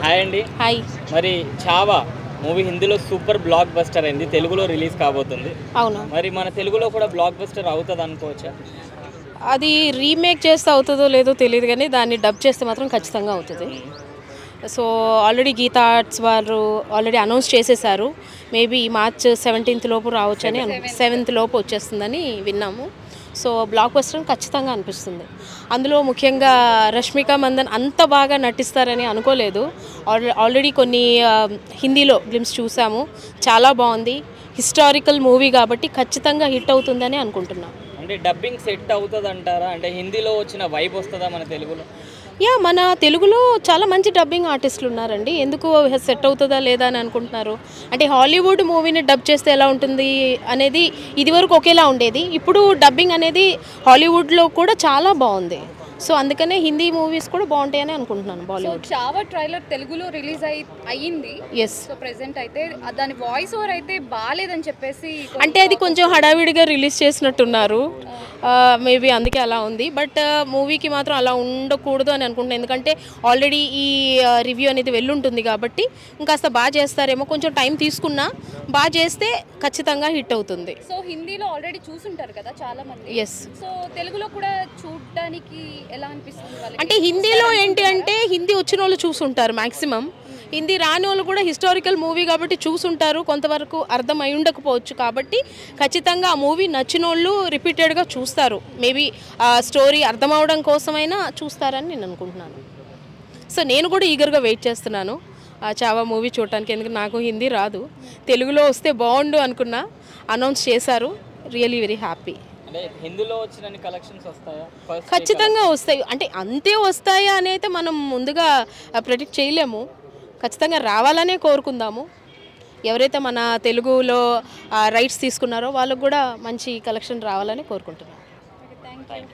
Hi అండి. Hi. మరి Chhaava movie హిందీలో సూపర్ బ్లాక్ బస్టర్ అయింది, తెలుగులో రిలీజ్ కాబోతుంది. అవును. మరి మన తెలుగులో కూడా బ్లాక్ బస్టర్ అవుతుంది అనుకోవచ్చా? అది రీమేక్ చేస్తే అవుతుందో లేదో తెలియదు కానీ దాన్ని డబ్ చేస్తే మాత్రం ఖచ్చితంగా అవుతుంది. సో ఆల్రెడీ గీతా ఆర్ట్స్ వారు ఆల్రెడీ అనౌన్స్ చేసేసారు. మేబీ మార్చ్ 17th లోపు రావచ్చని 7th లోపు వచ్చేస్తుందని విన్నాము. సో బ్లాక్ బస్టర్ ఖచ్చితంగా అనిపిస్తుంది. అందులో ముఖ్యంగా రష్మిక మందన్ అంత బాగా నటిస్తారని అనుకోలేదు. ఆల్రెడీ కొన్ని హిందీలో గ్లిమ్స్ చూసాము, చాలా బాగుంది. హిస్టారికల్ మూవీ కాబట్టి ఖచ్చితంగా హిట్ అవుతుందని అనుకుంటున్నాను. అంటే డబ్బింగ్ సెట్ అవుతుంది అంటారా? అంటే హిందీలో వచ్చిన వైబ్ వస్తుందా మన తెలుగులో? మన తెలుగులో చాలా మంచి డబ్బింగ్ ఆర్టిస్టులు ఉన్నారండి. ఎందుకు సెట్ అవుతుందా లేదా అని అనుకుంటున్నారు? అంటే హాలీవుడ్ మూవీని డబ్ చేస్తే ఎలా ఉంటుంది అనేది ఇదివరకు ఒకేలా ఉండేది. ఇప్పుడు డబ్బింగ్ అనేది హాలీవుడ్లో కూడా చాలా బాగుంది. సో అందుకనే హిందీ మూవీస్ కూడా బాగుంటాయని అనుకుంటున్నాను. బాలీవుడ్ చావా ట్రైలర్ తెలుగులో రిలీజ్ అయ్యింది. ఎస్. సో ప్రెసెంట్ అయితే దాని వాయిస్ ఓవర్ అయితే బాగాలేదని చెప్పేసి, అంటే అది కొంచెం హడావిడిగా రిలీజ్ చేసినట్టున్నారు. మేబీ అందుకే అలా ఉంది. బట్ మూవీకి మాత్రం అలా ఉండకూడదు అని అనుకుంటున్నాను. ఎందుకంటే ఆల్రెడీ ఈ రివ్యూ అనేది వెళ్ళుంటుంది కాబట్టి ఇంకాస్త బాగా చేస్తారేమో. కొంచెం టైం తీసుకున్నా బాగా చేస్తే ఖచ్చితంగా హిట్ అవుతుంది. సో హిందీలో ఆల్రెడీ చూసుంటారు కదా చాలా మంది. ఎస్. సో తెలుగులో కూడా చూడడానికి ఎలా అనిపిస్తుంది వాళ్ళకి? అంటే హిందీలో ఏంటి అంటే హిందీ వచ్చిన వాళ్ళు చూసుంటారు మ్యాక్సిమం. హిందీ రాని వాళ్ళు కూడా హిస్టారికల్ మూవీ కాబట్టి చూసుంటారు. కొంతవరకు అర్థం అయి ఉండకపోవచ్చు. కాబట్టి ఖచ్చితంగా ఆ మూవీ నచ్చిన వాళ్ళు రిపీటెడ్గా చూస్తారు. మేబీ ఆ స్టోరీ అర్థం అవడం కోసమైనా చూస్తారని నేను అనుకుంటున్నాను. సో నేను కూడా ఈగర్గా వెయిట్ చేస్తున్నాను ఆ చావా మూవీ చూడటానికి. ఎందుకంటే నాకు హిందీ రాదు, తెలుగులో వస్తే బాగుండు అనుకున్నా. అనౌన్స్ చేశారు. Really very happy. అంటే హిందీలో వచ్చిన కలెక్షన్స్ వస్తాయా? ఖచ్చితంగా వస్తాయి. అంటే అంతే వస్తాయా అని అయితే మనం ముందుగా ప్రెడిక్ట్ చేయలేము. ఖచ్చితంగా రావాలనే కోరుకుందాము. ఎవరైతే మన తెలుగులో రైట్స్ తీసుకున్నారో వాళ్ళకు కూడా మంచి కలెక్షన్ రావాలని కోరుకుంటున్నాను. Thank you.